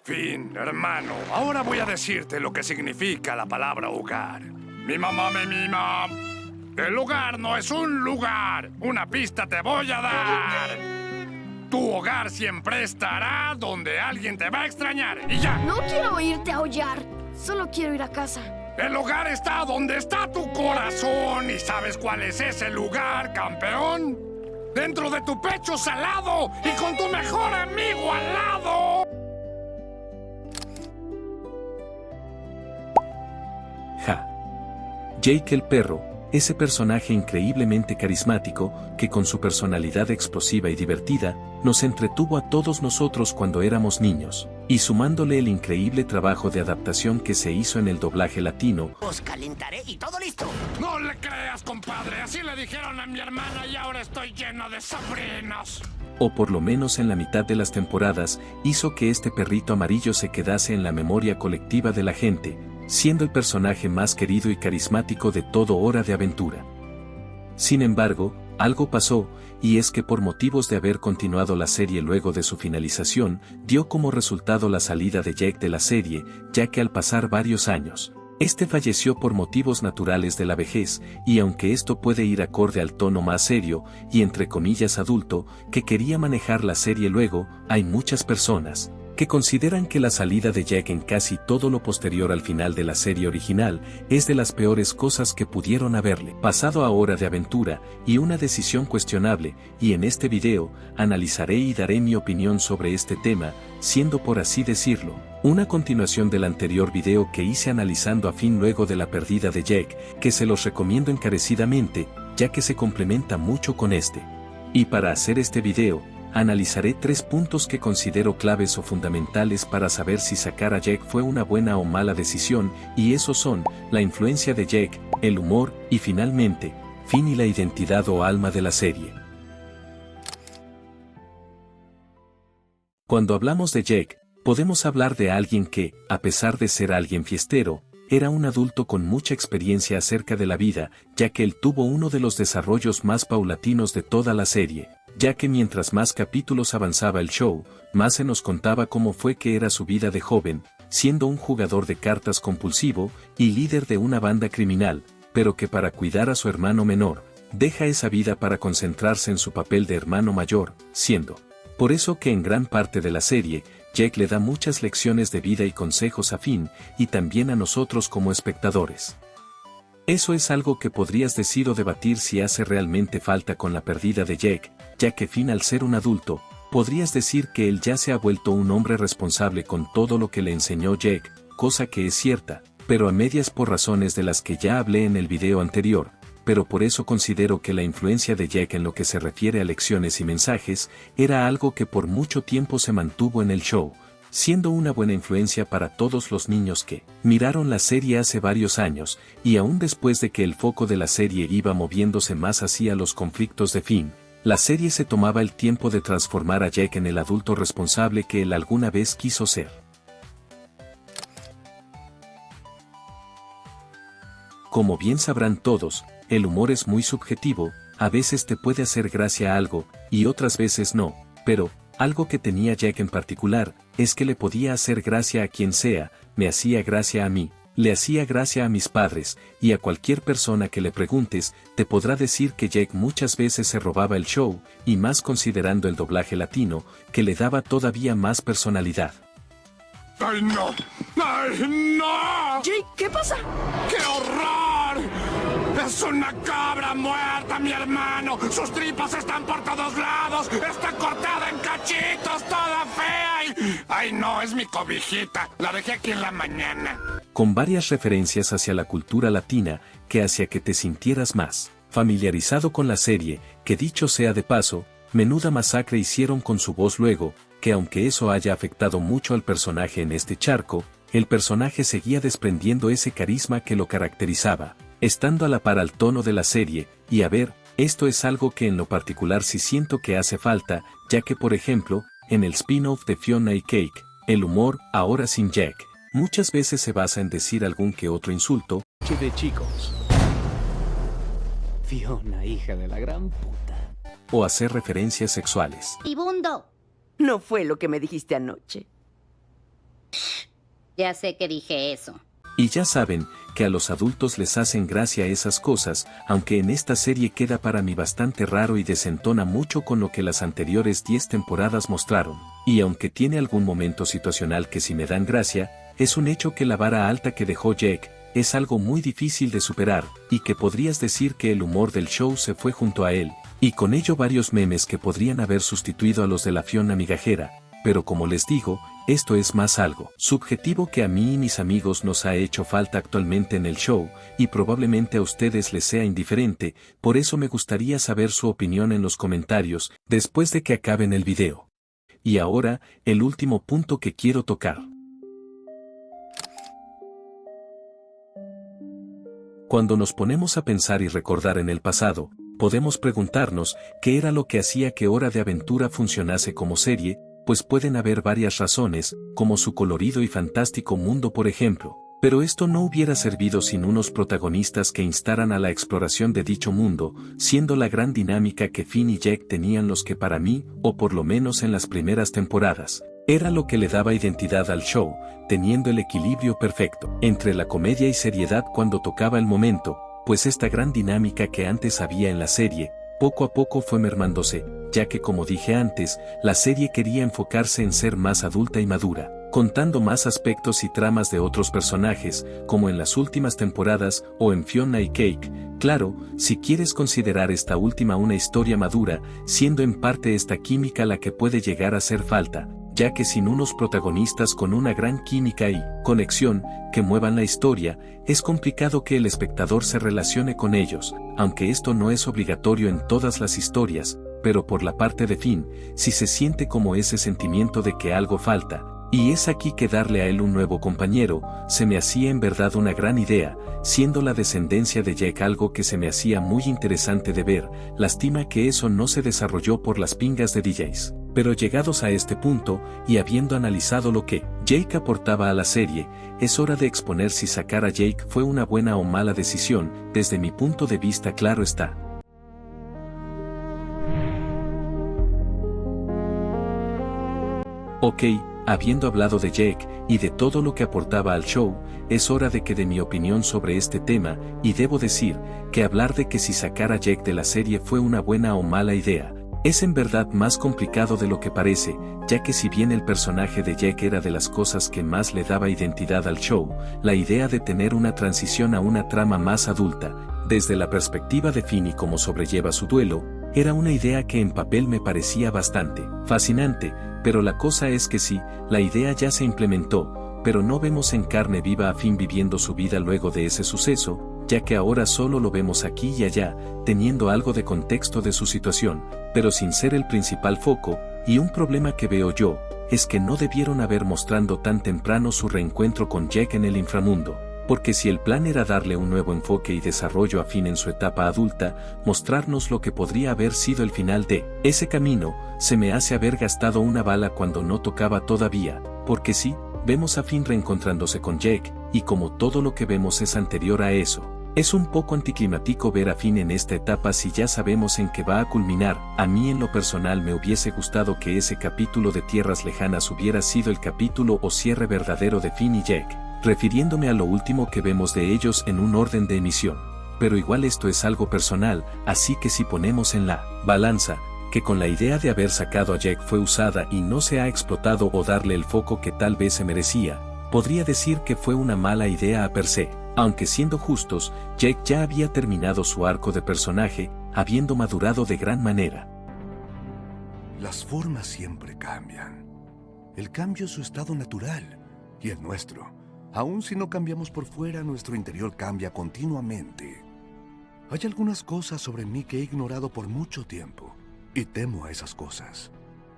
Finn, hermano, ahora voy a decirte lo que significa la palabra hogar. Mi mamá me mima. El hogar no es un lugar. Una pista te voy a dar. Tu hogar siempre estará donde alguien te va a extrañar y ya. No quiero irte a aullar. Solo quiero ir a casa. El hogar está donde está tu corazón. ¿Y sabes cuál es ese lugar, campeón? Dentro de tu pecho salado y con tu mejor amigo al lado. Ja. Jake el perro, ese personaje increíblemente carismático, que con su personalidad explosiva y divertida, nos entretuvo a todos nosotros cuando éramos niños, y sumándole el increíble trabajo de adaptación que se hizo en el doblaje latino. Os calentaré y todo listo. No le creas, compadre, así le dijeron a mi hermana y ahora estoy lleno de sobrinos. O por lo menos en la mitad de las temporadas, hizo que este perrito amarillo se quedase en la memoria colectiva de la gente, siendo el personaje más querido y carismático de todo Hora de Aventura. Sin embargo, algo pasó, y es que por motivos de haber continuado la serie luego de su finalización, dio como resultado la salida de Jake de la serie, ya que al pasar varios años, este falleció por motivos naturales de la vejez, y aunque esto puede ir acorde al tono más serio, y entre comillas adulto, que quería manejar la serie luego, hay muchas personas que consideran que la salida de Jake en casi todo lo posterior al final de la serie original es de las peores cosas que pudieron haberle pasado a Hora de Aventura, y una decisión cuestionable, y en este video, analizaré y daré mi opinión sobre este tema, siendo por así decirlo, una continuación del anterior video que hice analizando a Finn luego de la pérdida de Jake, que se los recomiendo encarecidamente, ya que se complementa mucho con este. Y para hacer este video, analizaré 3 puntos que considero claves o fundamentales para saber si sacar a Jake fue una buena o mala decisión, y esos son, la influencia de Jake, el humor, y finalmente, Finn y la identidad o alma de la serie. Cuando hablamos de Jake, podemos hablar de alguien que, a pesar de ser alguien fiestero, era un adulto con mucha experiencia acerca de la vida, ya que él tuvo uno de los desarrollos más paulatinos de toda la serie, ya que mientras más capítulos avanzaba el show, más se nos contaba cómo fue que era su vida de joven, siendo un jugador de cartas compulsivo y líder de una banda criminal, pero que para cuidar a su hermano menor, deja esa vida para concentrarse en su papel de hermano mayor, siendo. Por eso que en gran parte de la serie, Jake le da muchas lecciones de vida y consejos a Finn, y también a nosotros como espectadores. Eso es algo que podrías decir o debatir si hace realmente falta con la pérdida de Jake, ya que Finn al ser un adulto, podrías decir que él ya se ha vuelto un hombre responsable con todo lo que le enseñó Jake, cosa que es cierta, pero a medias por razones de las que ya hablé en el video anterior, pero por eso considero que la influencia de Jake en lo que se refiere a lecciones y mensajes, era algo que por mucho tiempo se mantuvo en el show, siendo una buena influencia para todos los niños que miraron la serie hace varios años, y aún después de que el foco de la serie iba moviéndose más hacia los conflictos de Finn, la serie se tomaba el tiempo de transformar a Jake en el adulto responsable que él alguna vez quiso ser. Como bien sabrán todos, el humor es muy subjetivo, a veces te puede hacer gracia algo, y otras veces no, pero, algo que tenía Jake en particular, es que le podía hacer gracia a quien sea, me hacía gracia a mí, le hacía gracia a mis padres, y a cualquier persona que le preguntes, te podrá decir que Jake muchas veces se robaba el show, y más considerando el doblaje latino, que le daba todavía más personalidad. ¡Ay, no! ¡Ay, no! Jake, ¿qué pasa? ¡Qué horror! ¡Es una cabra muerta, mi hermano! ¡Sus tripas están por todos lados! ¡Está cortada en cachitos, toda fea! ¡Ay, no! Es mi cobijita. La dejé aquí en la mañana. Con varias referencias hacia la cultura latina, que hacía que te sintieras más familiarizado con la serie, que dicho sea de paso, menuda masacre hicieron con su voz luego, que aunque eso haya afectado mucho al personaje en este charco, el personaje seguía desprendiendo ese carisma que lo caracterizaba, estando a la par al tono de la serie, y a ver, esto es algo que en lo particular sí siento que hace falta, ya que por ejemplo, en el spin-off de Fiona y Cake, el humor, ahora sin Jake, muchas veces se basa en decir algún que otro insulto, De chicos. Fiona, hija de la gran puta. o hacer referencias sexuales. Ibundo. No fue lo que me dijiste anoche. Ya sé que dije eso. Y ya saben que a los adultos les hacen gracia esas cosas, aunque en esta serie queda para mí bastante raro y desentona mucho con lo que las anteriores 10 temporadas mostraron. Y aunque tiene algún momento situacional que sí me dan gracia, es un hecho que la vara alta que dejó Jake es algo muy difícil de superar, y que podrías decir que el humor del show se fue junto a él, y con ello varios memes que podrían haber sustituido a los de la Fiona migajera. Pero como les digo, esto es más algo subjetivo que a mí y mis amigos nos ha hecho falta actualmente en el show, y probablemente a ustedes les sea indiferente, por eso me gustaría saber su opinión en los comentarios, después de que acaben el video. Y ahora, el último punto que quiero tocar. Cuando nos ponemos a pensar y recordar en el pasado, podemos preguntarnos qué era lo que hacía que Hora de Aventura funcionase como serie, pues pueden haber varias razones, como su colorido y fantástico mundo por ejemplo, pero esto no hubiera servido sin unos protagonistas que instaran a la exploración de dicho mundo, siendo la gran dinámica que Finn y Jake tenían los que para mí, o por lo menos en las primeras temporadas, era lo que le daba identidad al show, teniendo el equilibrio perfecto entre la comedia y seriedad cuando tocaba el momento, pues esta gran dinámica que antes había en la serie, poco a poco fue mermándose, ya que como dije antes, la serie quería enfocarse en ser más adulta y madura, contando más aspectos y tramas de otros personajes, como en las últimas temporadas o en Fiona y Cake. Claro, si quieres considerar esta última una historia madura, siendo en parte esta química la que puede llegar a hacer falta, ya que sin unos protagonistas con una gran química y conexión que muevan la historia, es complicado que el espectador se relacione con ellos, aunque esto no es obligatorio en todas las historias, pero por la parte de Finn, si se siente como ese sentimiento de que algo falta, y es aquí que darle a él un nuevo compañero, se me hacía en verdad una gran idea, siendo la descendencia de Jake algo que se me hacía muy interesante de ver, lástima que eso no se desarrolló por las pingas de DJs. Pero llegados a este punto, y habiendo analizado lo que Jake aportaba a la serie, es hora de exponer si sacar a Jake fue una buena o mala decisión, desde mi punto de vista claro está. Ok, habiendo hablado de Jake, y de todo lo que aportaba al show, es hora de que dé mi opinión sobre este tema, y debo decir, que hablar de que si sacar a Jake de la serie fue una buena o mala idea, es en verdad más complicado de lo que parece, ya que si bien el personaje de Jake era de las cosas que más le daba identidad al show, la idea de tener una transición a una trama más adulta, desde la perspectiva de Finn y cómo sobrelleva su duelo, era una idea que en papel me parecía bastante fascinante, pero la cosa es que sí, la idea ya se implementó, pero no vemos en carne viva a Finn viviendo su vida luego de ese suceso, ya que ahora solo lo vemos aquí y allá, teniendo algo de contexto de su situación, pero sin ser el principal foco, y un problema que veo yo, es que no debieron haber mostrando tan temprano su reencuentro con Jake en el inframundo, porque si el plan era darle un nuevo enfoque y desarrollo a Finn en su etapa adulta, mostrarnos lo que podría haber sido el final de ese camino, se me hace haber gastado una bala cuando no tocaba todavía, porque sí, vemos a Finn reencontrándose con Jake, y como todo lo que vemos es anterior a eso, es un poco anticlimático ver a Finn en esta etapa si ya sabemos en qué va a culminar. A mí en lo personal me hubiese gustado que ese capítulo de Tierras Lejanas hubiera sido el capítulo o cierre verdadero de Finn y Jake, refiriéndome a lo último que vemos de ellos en un orden de emisión. Pero igual esto es algo personal, así que si ponemos en la balanza, que con la idea de haber sacado a Jake fue usada y no se ha explotado o darle el foco que tal vez se merecía, podría decir que fue una mala idea a per se. Aunque siendo justos, Jake ya había terminado su arco de personaje, habiendo madurado de gran manera. Las formas siempre cambian. El cambio es su estado natural, y el nuestro. Aun si no cambiamos por fuera, nuestro interior cambia continuamente. Hay algunas cosas sobre mí que he ignorado por mucho tiempo, y temo a esas cosas.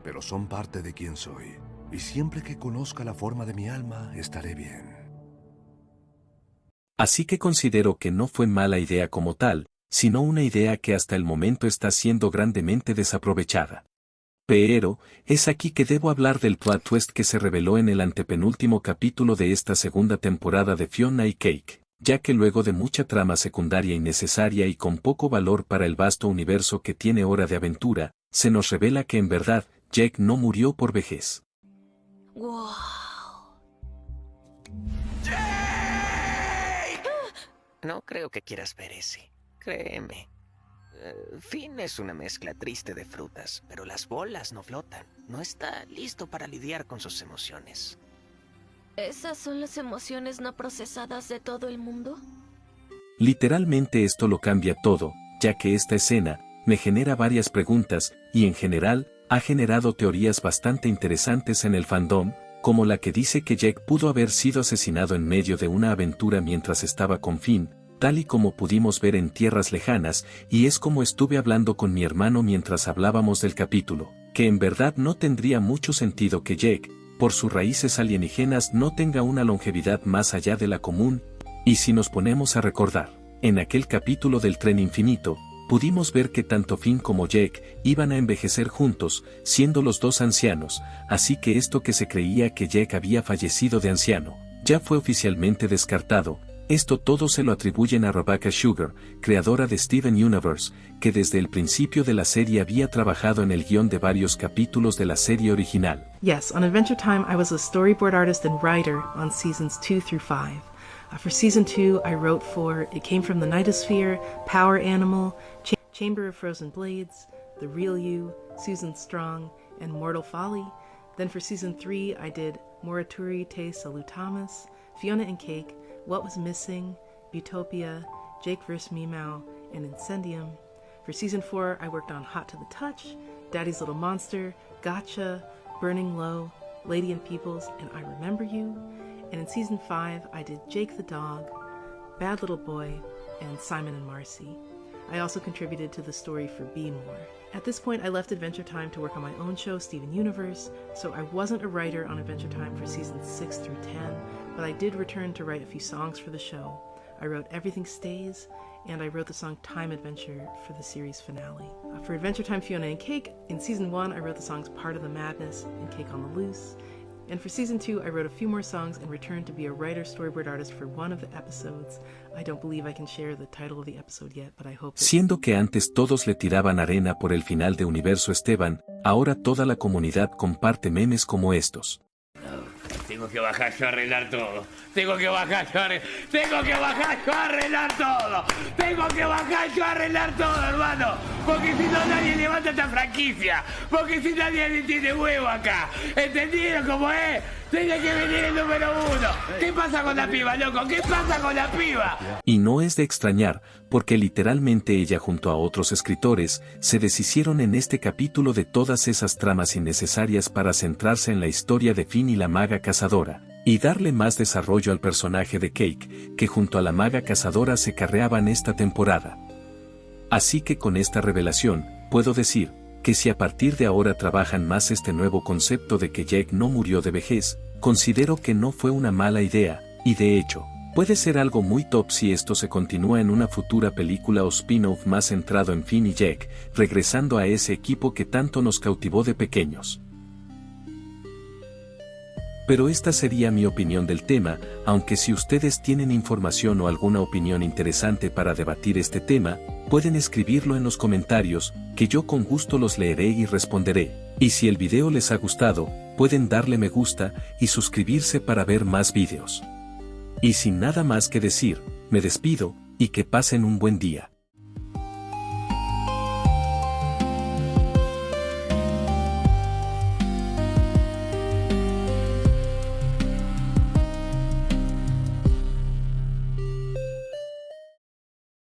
Pero son parte de quien soy, y siempre que conozca la forma de mi alma, estaré bien. Así que considero que no fue mala idea como tal, sino una idea que hasta el momento está siendo grandemente desaprovechada. Pero, es aquí que debo hablar del plot twist que se reveló en el antepenúltimo capítulo de esta segunda temporada de Fiona y Cake, ya que luego de mucha trama secundaria innecesaria y con poco valor para el vasto universo que tiene Hora de Aventura, se nos revela que en verdad, Jake no murió por vejez. ¡Wow! No creo que quieras ver ese. Créeme. Finn es una mezcla triste de frutas, pero las bolas no flotan. No está listo para lidiar con sus emociones. ¿Esas son las emociones no procesadas de todo el mundo? Literalmente esto lo cambia todo, ya que esta escena me genera varias preguntas y en general ha generado teorías bastante interesantes en el fandom, como la que dice que Jake pudo haber sido asesinado en medio de una aventura mientras estaba con Finn, tal y como pudimos ver en Tierras Lejanas, y es como estuve hablando con mi hermano mientras hablábamos del capítulo, que en verdad no tendría mucho sentido que Jake, por sus raíces alienígenas, no tenga una longevidad más allá de la común, y si nos ponemos a recordar, en aquel capítulo del tren infinito, pudimos ver que tanto Finn como Jake iban a envejecer juntos, siendo los dos ancianos, así que esto que se creía que Jake había fallecido de anciano, ya fue oficialmente descartado. Esto todo se lo atribuyen a Rebecca Sugar, creadora de Steven Universe, que desde el principio de la serie había trabajado en el guión de varios capítulos de la serie original. Yes, on Adventure Time I was a storyboard artist and writer on seasons 2 through 5. For season 2 I wrote for It Came from the Nightosphere, Power Animal, Chamber of Frozen Blades, The Real You, Susan Strong, and Mortal Folly. Then for season 3 I did Morituri Te Salutamus, Fiona and Cake, What Was Missing, Utopia, Jake vs. Meow, and Incendium. For season 4, I worked on Hot to the Touch, Daddy's Little Monster, Gotcha, Burning Low, Lady and Peoples, and I Remember You. And in season 5, I did Jake the Dog, Bad Little Boy, and Simon and Marcy. I also contributed to the story for Be More. At this point, I left Adventure Time to work on my own show, Steven Universe, so I wasn't a writer on Adventure Time for seasons 6 through 10, but I did return to write a few songs for the show. I wrote Everything Stays, and I wrote the song Time Adventure for the series finale. For Adventure Time Fiona and Cake, in season 1 I wrote the songs Part of the Madness and Cake on the Loose. And for season 2 I wrote a few more songs and returned to be a writer storyboard artist for one of the episodes. I don't believe I can share the title of the episode yet, but I hope that... Siendo que antes todos le tiraban arena por el final de Universo Esteban, ahora toda la comunidad comparte memes como estos. Tengo que bajar yo a arreglar todo. Tengo que bajar yo a arreglar todo. Tengo que bajar yo a arreglar todo, hermano. Porque si no nadie levanta esta franquicia. Porque si nadie tiene huevo acá. ¿Entendieron cómo es? Tiene que venir el número 1. ¿Qué pasa con la piba, loco? ¿Qué pasa con la piba? Y no es de extrañar, porque literalmente ella junto a otros escritores se deshicieron en este capítulo de todas esas tramas innecesarias para centrarse en la historia de Finn y la maga cazadora, y darle más desarrollo al personaje de Cake, que junto a la maga cazadora se carreaban esta temporada. Así que con esta revelación, puedo decir que si a partir de ahora trabajan más este nuevo concepto de que Jake no murió de vejez, considero que no fue una mala idea, y de hecho, puede ser algo muy top si esto se continúa en una futura película o spin-off más centrado en Finn y Jake, regresando a ese equipo que tanto nos cautivó de pequeños. Pero esta sería mi opinión del tema, aunque si ustedes tienen información o alguna opinión interesante para debatir este tema, pueden escribirlo en los comentarios, que yo con gusto los leeré y responderé. Y si el video les ha gustado, pueden darle me gusta y suscribirse para ver más videos. Y sin nada más que decir, me despido, y que pasen un buen día.